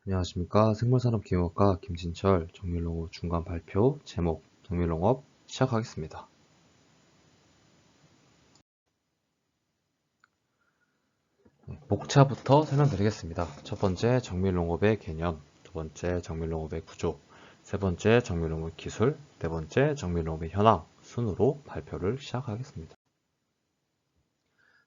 안녕하십니까. 생물산업기계학과 김진철 정밀농업 중간 발표 제목 정밀농업 시작하겠습니다. 목차부터 설명드리겠습니다. 첫 번째 정밀농업의 개념, 두 번째 정밀농업의 구조, 세 번째 정밀농업 기술, 네 번째 정밀농업의 현황 순으로 발표를 시작하겠습니다.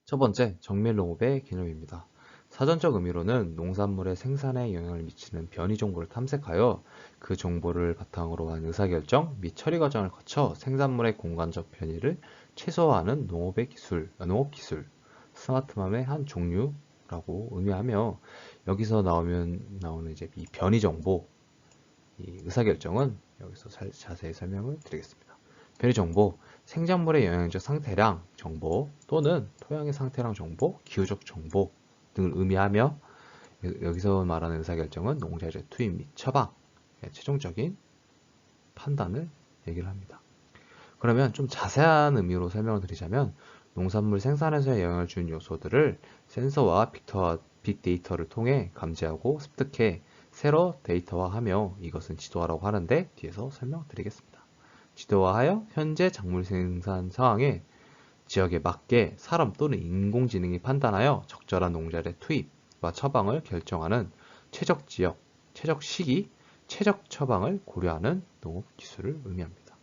첫 번째 정밀농업의 개념입니다. 사전적 의미로는 농산물의 생산에 영향을 미치는 변이 정보를 탐색하여 그 정보를 바탕으로 한 의사결정 및 처리 과정을 거쳐 생산물의 공간적 변이를 최소화하는 농업기술, 스마트팜의 한 종류라고 의미하며 여기서 나오는 이제 이 변이 정보, 이 의사결정은 여기서 자세히 설명을 드리겠습니다. 변이 정보, 생산물의 영양적 상태량 정보 또는 토양의 상태량 정보, 기후적 정보 등을 의미하며 여기서 말하는 의사결정은 농자재 투입 및 처방의 최종적인 판단을 얘기를 합니다. 그러면 좀 자세한 의미로 설명을 드리자면 농산물 생산에서의 영향을 주는 요소들을 센서와 빅데이터를 통해 감지하고 습득해 새로 데이터화하며 이것은 지도화라고 하는데 뒤에서 설명드리겠습니다. 지도화하여 현재 작물 생산 상황에 지역에 맞게 사람 또는 인공지능이 판단하여 적절한 농자재 투입과 처방을 결정하는 최적 지역, 최적 시기, 최적 처방을 고려하는 농업 기술을 의미합니다.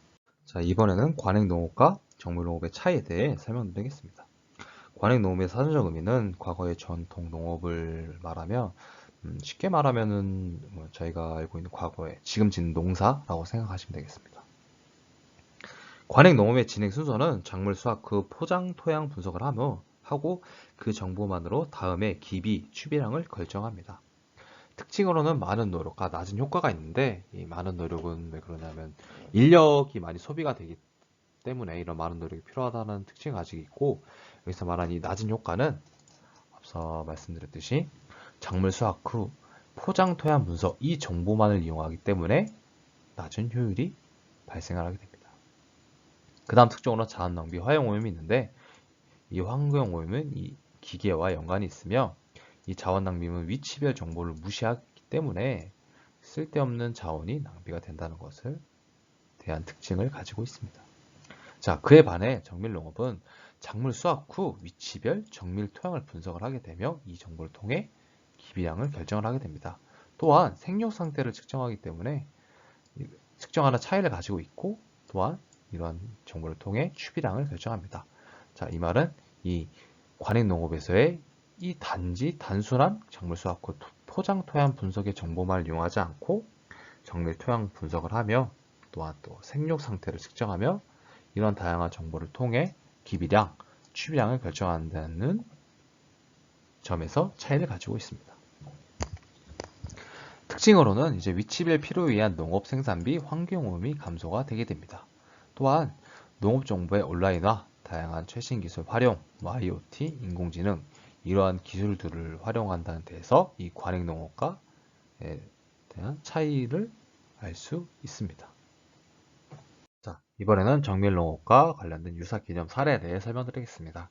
자, 이번에는 관행농업과 정밀농업의 차이에 대해 설명드리겠습니다. 관행농업의 사전적 의미는 과거의 전통 농업을 말하며 쉽게 말하면은 저희가 알고 있는 과거의 지금 짓는 농사라고 생각하시면 되겠습니다. 관행농업의 진행 순서는 작물 수확 후 포장 토양 분석을 하고 그 정보만으로 다음에 기비, 추비량을 결정합니다. 특징으로는 많은 노력과 낮은 효과가 있는데 이 많은 노력은 왜 그러냐면 인력이 많이 소비가 되기 때문에 이런 많은 노력이 필요하다는 특징을 가지고 있고 여기서 말한 이 낮은 효과는 앞서 말씀드렸듯이 작물 수확 후 포장 토양 분석 이 정보만을 이용하기 때문에 낮은 효율이 발생을 하게 됩니다. 그 다음 특징으로 자원 낭비, 화용 오염이 있는데 이 환경 오염은 이 기계와 연관이 있으며 이 자원 낭비는 위치별 정보를 무시하기 때문에 쓸데없는 자원이 낭비가 된다는 것을 대한 특징을 가지고 있습니다. 자, 그에 반해 정밀농업은 작물 수확 후 위치별 정밀 토양을 분석을 하게 되며 이 정보를 통해 기비량을 결정을 하게 됩니다. 또한 생육 상태를 측정하기 때문에 측정하는 차이를 가지고 있고 또한 이러한 정보를 통해 추비량을 결정합니다. 자, 이 말은 이 관행농업에서의 이 단순한 작물 수확 후 포장 토양 분석의 정보만 이용하지 않고 정밀 토양 분석을 하며 또한 또 생육 상태를 측정하며 이런 다양한 정보를 통해 기비량, 추비량을 결정한다는 점에서 차이를 가지고 있습니다. 특징으로는 이제 위치별 필요에 의한 농업 생산비, 환경오염이 감소가 되게 됩니다. 또한 농업 정보의 온라인화, 다양한 최신 기술 활용, IoT, 인공지능 이러한 기술들을 활용한다는 데에서 이 관행농업과에 대한 차이를 알 수 있습니다. 자, 이번에는 정밀농업과 관련된 유사 개념 사례에 대해 설명드리겠습니다.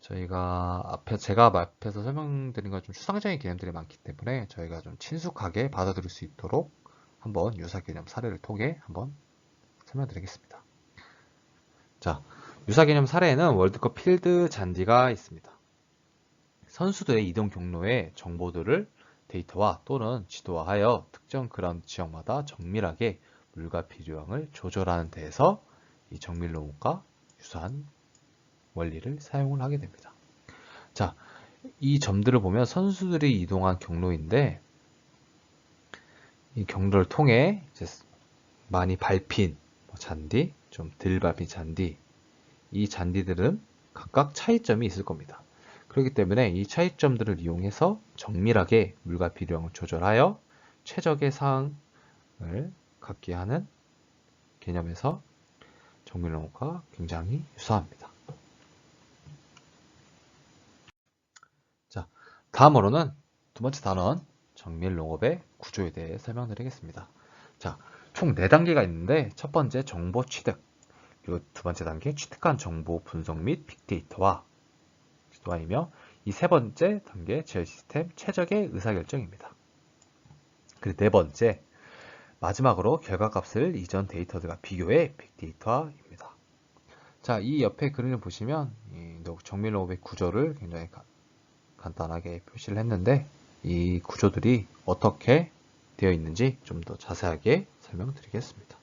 제가 앞에서 설명드린 건 좀 추상적인 개념들이 많기 때문에 저희가 좀 친숙하게 받아들일 수 있도록 한번 유사 개념 사례를 통해 한번 설명드리겠습니다. 자, 유사 개념 사례에는 월드컵 필드 잔디가 있습니다. 선수들의 이동 경로의 정보들을 데이터화 또는 지도화하여 특정 그라운드 지역마다 정밀하게 물과 비료량을 조절하는 데에서 이 정밀농업과 유사한 원리를 사용을 하게 됩니다. 자, 이 점들을 보면 선수들이 이동한 경로인데 이 경로를 통해 이제 많이 밟힌 잔디, 좀 덜 밟힌 잔디, 이 잔디들은 각각 차이점이 있을 겁니다. 그렇기 때문에 이 차이점들을 이용해서 정밀하게 물과 비료량을 조절하여 최적의 상황을 갖게 하는 개념에서 정밀농업과 굉장히 유사합니다. 자, 다음으로는 두 번째 단원 정밀농업의 구조에 대해 설명드리겠습니다. 자, 총 4단계가 있는데 첫 번째 정보 취득, 그리고 두 번째 단계 취득한 정보 분석 및 빅데이터화이며 이 세 번째 단계 제어 시스템 최적의 의사결정입니다. 그리고 네 번째, 마지막으로 결과값을 이전 데이터들과 비교해 빅데이터입니다. 자, 이 옆에 그림을 보시면 이 정밀농업의 구조를 굉장히 간단하게 표시를 했는데 이 구조들이 어떻게 되어 있는지 좀 더 자세하게 설명드리겠습니다.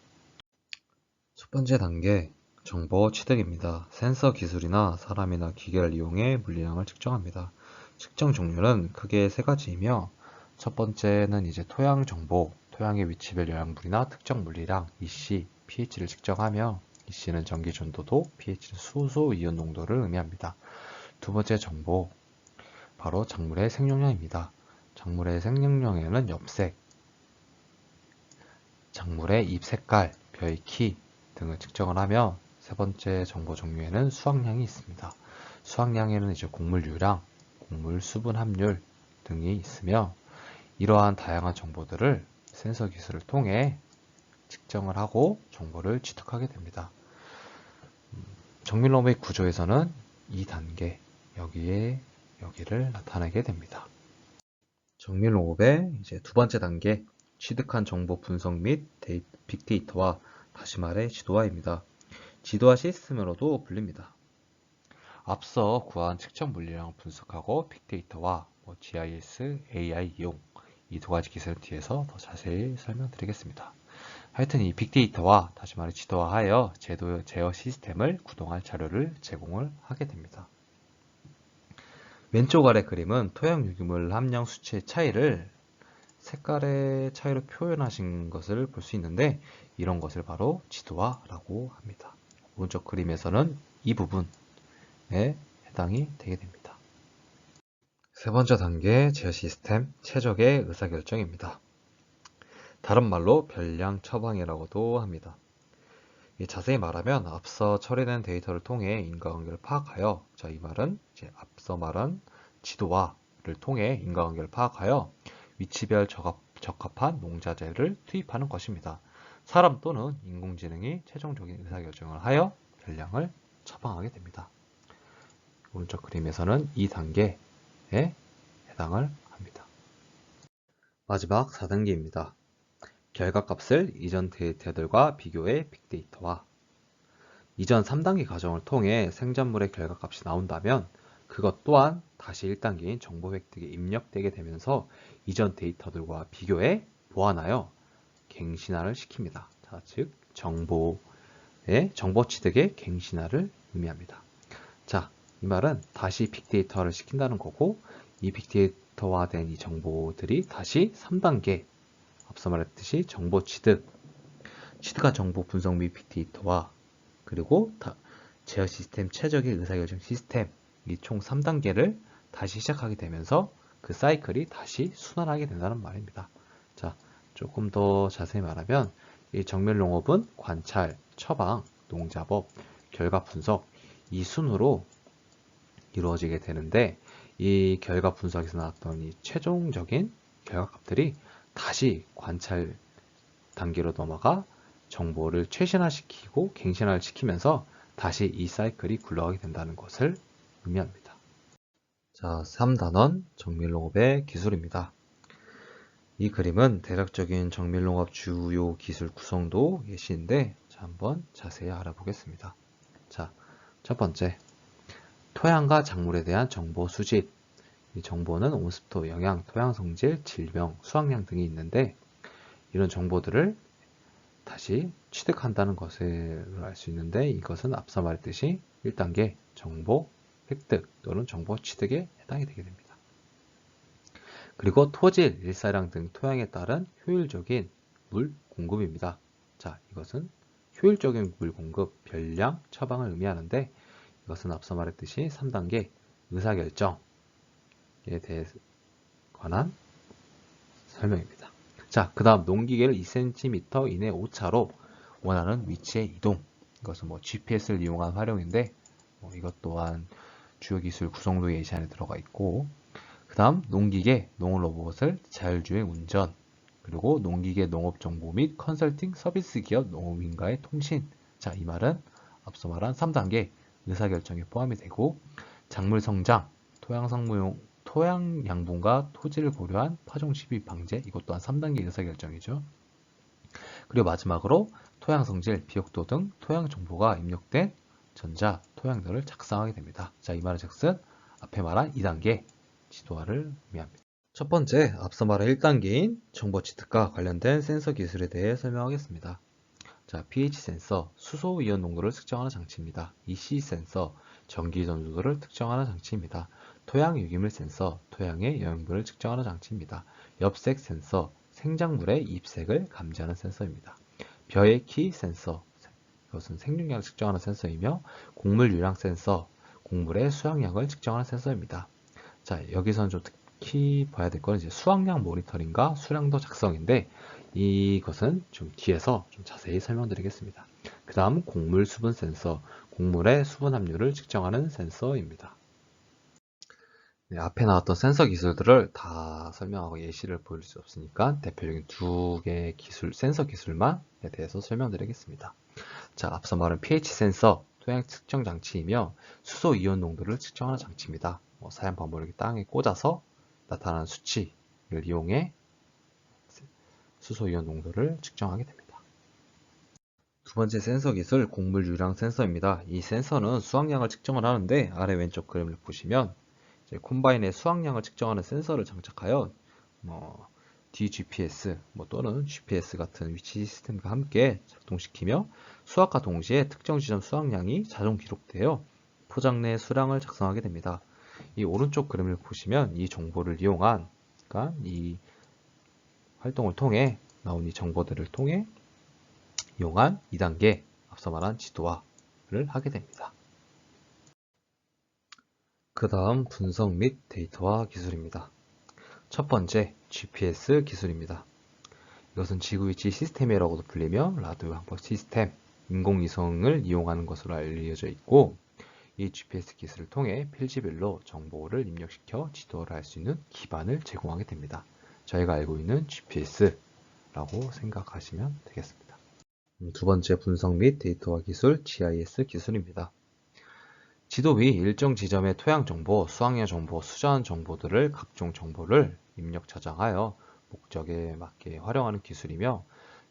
첫 번째 단계, 정보 취득입니다. 센서 기술이나 사람이나 기계를 이용해 물리량을 측정합니다. 측정 종류는 크게 세 가지이며 첫 번째는 이제 토양 정보, 토양의 위치별 영양분이나 특정 물리량, EC, pH를 측정하며 EC는 전기 전도도, pH는 수소 이온 농도를 의미합니다. 두 번째 정보, 바로 작물의 생육량입니다. 작물의 생육량에는 엽색, 작물의 잎 색깔, 벼의 키 등을 측정을 하며 세 번째 정보 종류에는 수확량이 있습니다. 수확량에는 이제 곡물 유량, 곡물 수분 함률 등이 있으며 이러한 다양한 정보들을 센서 기술을 통해 측정을 하고 정보를 취득하게 됩니다. 정밀농업의 구조에서는 2단계 여기를 나타내게 됩니다. 정밀농업의 이제 두 번째 단계, 취득한 정보 분석 및 빅데이터와 다시 말해 지도화입니다. 지도화 시스템으로도 불립니다. 앞서 구한 측정 물리량을 분석하고 빅데이터와 GIS, AI 이용 이 두 가지 기술을 뒤에서 더 자세히 설명드리겠습니다. 하여튼 이 빅데이터와 다시 말해 지도화하여 제어 시스템을 구동할 자료를 제공을 하게 됩니다. 왼쪽 아래 그림은 토양 유기물 함량 수치의 차이를 색깔의 차이로 표현하신 것을 볼 수 있는데 이런 것을 바로 지도화라고 합니다. 오른쪽 그림에서는 이 부분에 해당이 되게 됩니다. 세 번째 단계 제어 시스템 최적의 의사결정입니다. 다른 말로 별량 처방이라고도 합니다. 자세히 말하면 앞서 처리된 데이터를 통해 인과관계를 파악하여 이 말은 이제 앞서 말한 지도화를 통해 인과관계를 파악하여 위치별 적합한 농자재를 투입하는 것입니다. 사람 또는 인공지능이 최종적인 의사결정을 하여 별량을 처방하게 됩니다. 오른쪽 그림에서는 이 단계에 해당을 합니다. 마지막 4단계입니다. 결과값을 이전 데이터들과 비교해 빅데이터화. 이전 3단계 과정을 통해 생산물의 결과값이 나온다면 그것 또한 다시 1단계인 정보 획득에 입력되게 되면서 이전 데이터들과 비교해 보완하여 갱신화를 시킵니다. 자, 즉 정보 취득의 갱신화를 의미합니다. 자, 이 말은 다시 빅데이터를 시킨다는 거고 이 빅데이터화된 이 정보들이 다시 3단계 앞서 말했듯이 정보 취득한 정보 분석 및 빅데이터화 그리고 제어 시스템 최적의 의사결정 시스템 이 총 3단계를 다시 시작하게 되면서 그 사이클이 다시 순환하게 된다는 말입니다. 자, 조금 더 자세히 말하면 이 정밀농업은 관찰, 처방, 농자법, 결과 분석 이 순으로 이루어지게 되는데 이 결과 분석에서 나왔던 이 최종적인 결과값들이 다시 관찰 단계로 넘어가 정보를 최신화시키고 갱신화를 시키면서 다시 이 사이클이 굴러가게 된다는 것을 의미합니다. 자, 3단원 정밀농업의 기술입니다. 이 그림은 대략적인 정밀농업 주요 기술 구성도 예시인데 한번 자세히 알아보겠습니다. 자, 첫 번째, 토양과 작물에 대한 정보 수집. 이 정보는 온습도, 영양, 토양 성질, 질병, 수확량 등이 있는데 이런 정보들을 다시 취득한다는 것을 알 수 있는데 이것은 앞서 말했듯이 1단계 정보 획득 또는 정보 취득에 해당이 되게 됩니다. 그리고 토질, 일사량 등 토양에 따른 효율적인 물 공급입니다. 자, 이것은 효율적인 물 공급, 별량, 처방을 의미하는데 이것은 앞서 말했듯이 3단계 의사결정에 대해 관한 설명입니다. 자, 그 다음 농기계를 2cm 이내 오차로 원하는 위치에 이동. 이것은 GPS를 이용한 활용인데 이것 또한 주요 기술 구성도 예시안에 들어가 있고 그 다음 농기계, 농업 로봇을 자율주행 운전 그리고 농기계 농업정보 및 컨설팅 서비스 기업 농업인과의 통신. 자, 이 말은 앞서 말한 3단계 의사결정에 포함이 되고 작물 성장, 토양 상무용 토양 양분과 토지를 고려한 파종 시비 방제, 이것 또한 3단계 의사결정이죠. 그리고 마지막으로 토양 성질, 비옥도 등 토양 정보가 입력된 전자 토양들을 작성하게 됩니다. 자, 이 말은 즉슨 앞에 말한 2단계 지도화를 의미합니다. 첫 번째, 앞서 말한 1단계인 정보 취득과 관련된 센서 기술에 대해 설명하겠습니다. 자, pH 센서, 수소 이온 농도를 측정하는 장치입니다. EC 센서, 전기 전도도를 측정하는 장치입니다. 토양 유기물 센서, 토양의 영양분을 측정하는 장치입니다. 엽색 센서, 생작물의 잎색을 감지하는 센서입니다. 벼의 키 센서, 이것은 생육량을 측정하는 센서이며, 곡물 유량 센서, 곡물의 수확량을 측정하는 센서입니다. 자, 여기서는 좀 특히 봐야 될 건 이제 수확량 모니터링과 수량도 작성인데, 이것은 좀 뒤에서 좀 자세히 설명드리겠습니다. 그 다음 곡물 수분 센서, 곡물의 수분 함유를 측정하는 센서입니다. 네, 앞에 나왔던 센서 기술들을 다 설명하고 예시를 보일 수 없으니까 대표적인 두 개의 기술, 센서 기술만에 대해서 설명드리겠습니다. 자, 앞서 말한 pH 센서, 토양 측정 장치이며 수소 이온 농도를 측정하는 장치입니다. 사용 방법을 땅에 꽂아서 나타나는 수치를 이용해 수소 이온 농도를 측정하게 됩니다. 두 번째 센서 기술, 곡물 유량 센서입니다. 이 센서는 수확량을 측정을 하는데 아래 왼쪽 그림을 보시면 이제 콤바인의 수확량을 측정하는 센서를 장착하여 DGPS 또는 GPS 같은 위치 시스템과 함께 작동시키며 수확과 동시에 특정 지점 수확량이 자동 기록되어 포장 내 수량을 작성하게 됩니다. 이 오른쪽 그림을 보시면 이 정보를 이용한, 그러니까 이 활동을 통해 나온 이 정보들을 통해 이용한 2단계 앞서 말한 지도화를 하게 됩니다. 그 다음 분석 및 데이터화 기술입니다. 첫 번째, GPS 기술입니다. 이것은 지구 위치 시스템이라고도 불리며 라디오 항법 시스템, 인공위성을 이용하는 것으로 알려져 있고, 이 GPS 기술을 통해 필지별로 정보를 입력시켜 지도를 할 수 있는 기반을 제공하게 됩니다. 저희가 알고 있는 GPS라고 생각하시면 되겠습니다. 두 번째, 분석 및 데이터화 기술, GIS 기술입니다. 지도 위 일정 지점의 토양 정보, 수확량 정보, 수자원 정보들을 각종 정보를 입력 저장하여 목적에 맞게 활용하는 기술이며,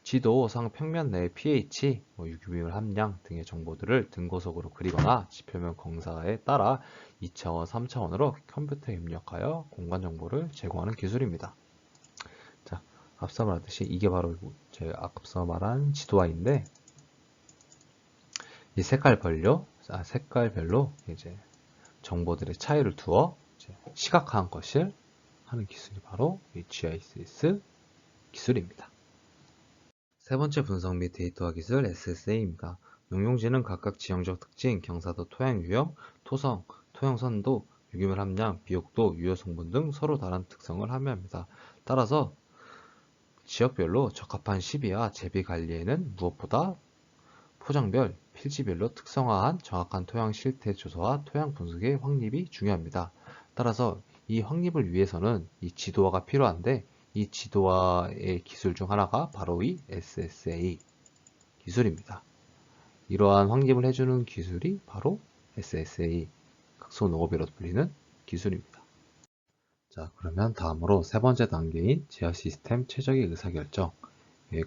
지도상 평면 내의 pH, 유기물 함량 등의 정보들을 등고속으로 그리거나 지표면 검사에 따라 2차원, 3차원으로 컴퓨터에 입력하여 공간 정보를 제공하는 기술입니다. 자, 앞서 말했듯이 이게 바로 제가 앞서 말한 지도화인데, 이 색깔별로 이제 정보들의 차이를 두어 시각화한 것을 하는 기술이 바로 이 GIS 기술입니다. 세 번째, 분석 및 데이터화 기술 SSA입니다. 농용지는 각각 지형적 특징, 경사도, 토양 유형, 토성, 토양 선도, 유기물 함량, 비옥도, 유효 성분 등 서로 다른 특성을 함유합니다. 따라서 지역별로 적합한 시비와 재배 관리에는 무엇보다 포장별, 필지별로 특성화한 정확한 토양 실태 조사와 토양 분석의 확립이 중요합니다. 따라서 이 확립을 위해서는 이 지도화가 필요한데, 이 지도화의 기술 중 하나가 바로 이 SSA 기술입니다. 이러한 확립을 해주는 기술이 바로 SSA, 각소 농업이라고 불리는 기술입니다. 자, 그러면 다음으로 세 번째 단계인 제어 시스템 최적의 의사결정에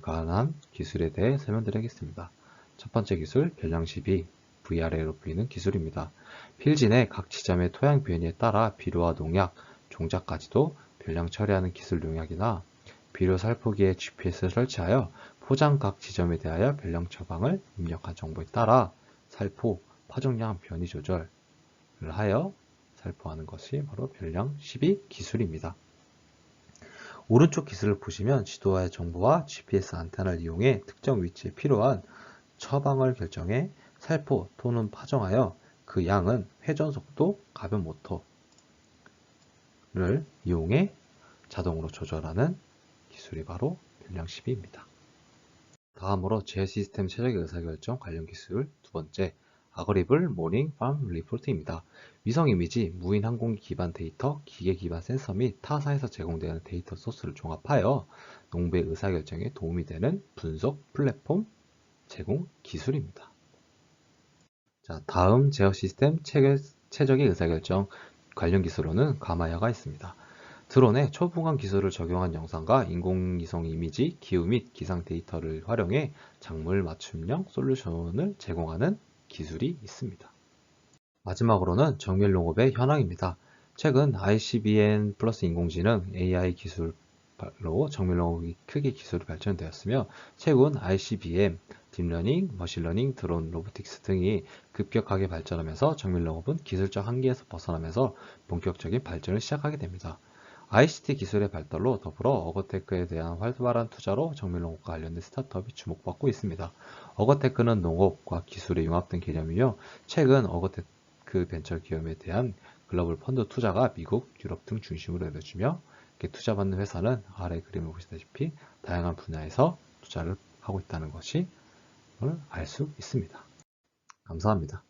관한 기술에 대해 설명드리겠습니다. 첫 번째 기술, 변량 시비, VRA로 불리는 기술입니다. 필지 내 각 지점의 토양 변이에 따라 비료와 농약, 종자까지도 변량 처리하는 기술 농약이나 비료 살포기에 GPS를 설치하여 포장 각 지점에 대하여 변량 처방을 입력한 정보에 따라 살포, 파종량 변이 조절을 하여 살포하는 것이 바로 변량 시비 기술입니다. 오른쪽 기술을 보시면 지도화의 정보와 GPS 안테나를 이용해 특정 위치에 필요한 처방을 결정해 살포 또는 파종하여 그 양은 회전 속도, 가변 모터를 이용해 자동으로 조절하는 기술이 바로 변량 시비입니다. 다음으로 제어 시스템 최적의 의사결정 관련 기술 두 번째, 아그리블 모닝 팜 리포트입니다. 위성 이미지, 무인 항공기 기반 데이터, 기계 기반 센서 및 타사에서 제공되는 데이터 소스를 종합하여 농부의 의사결정에 도움이 되는 분석 플랫폼 제공 기술입니다. 자, 다음 제어 시스템 최적의 의사결정 관련 기술로는 가마야가 있습니다. 드론에 초보감 기술을 적용한 영상과 인공위성 이미지, 기후 및 기상 데이터를 활용해 작물 맞춤형 솔루션을 제공하는 기술이 있습니다. 마지막으로는 정밀농업의 현황입니다. 최근 ICBM 플러스 인공지능 AI 기술로 정밀농업이 크게 기술이 발전되었으며 최근 ICBM, 딥러닝, 머신러닝, 드론, 로보틱스 등이 급격하게 발전하면서 정밀농업은 기술적 한계에서 벗어나면서 본격적인 발전을 시작하게 됩니다. ICT 기술의 발달로 더불어 어거테크에 대한 활발한 투자로 정밀농업과 관련된 스타트업이 주목받고 있습니다. 어거테크는 농업과 기술의 융합된 개념이며 최근 어거테크 벤처 기업에 대한 글로벌 펀드 투자가 미국, 유럽 등 중심으로 이루어지며 이렇게 투자받는 회사는 아래 그림을 보시다시피 다양한 분야에서 투자를 하고 있다는 것이 알 수 있습니다. 감사합니다.